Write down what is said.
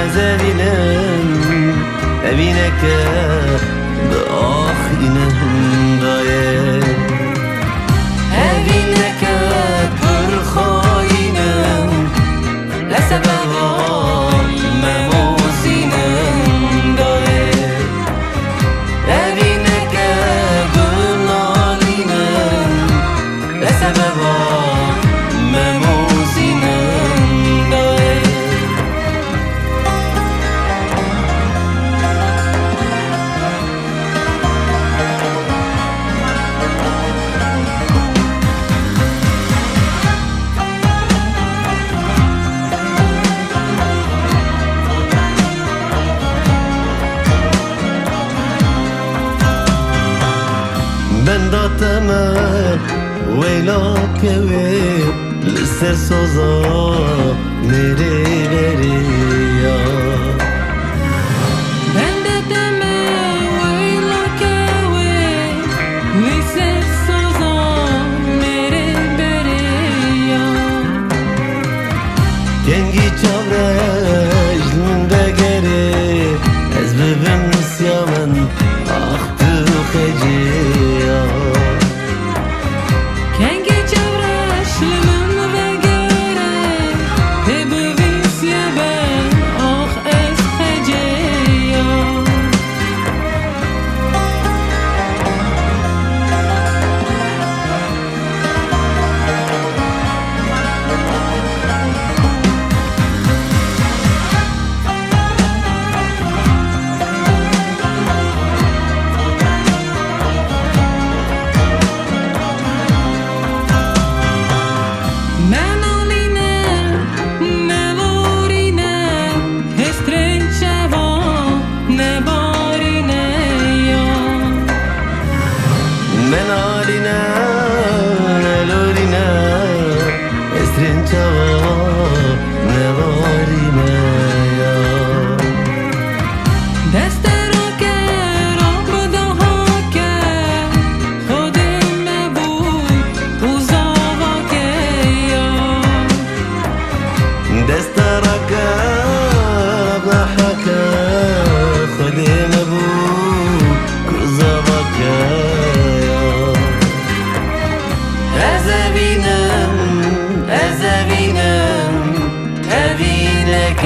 ezevinem evineke ah inem daye evineke pır khayinem لسبب مموزinem daye evineke bınalinem لسبب Ben dateme veylake ve Lisser soza nereleri ya Ben dateme veylake ve Lisser soza nereleri ya Kengi çavrejlinde geri Ez bibim nisyamen ahtı kheciya Kengi çavraşlımın ve göre Tebvis ya ben ah es heceya Menalina lorina estrincha nevarina ya Destero ke rab daha ke Khodim mebud uzava ke ya دسترك ضحك خدم ابوك كذبك أزبينم أزبينم أبينك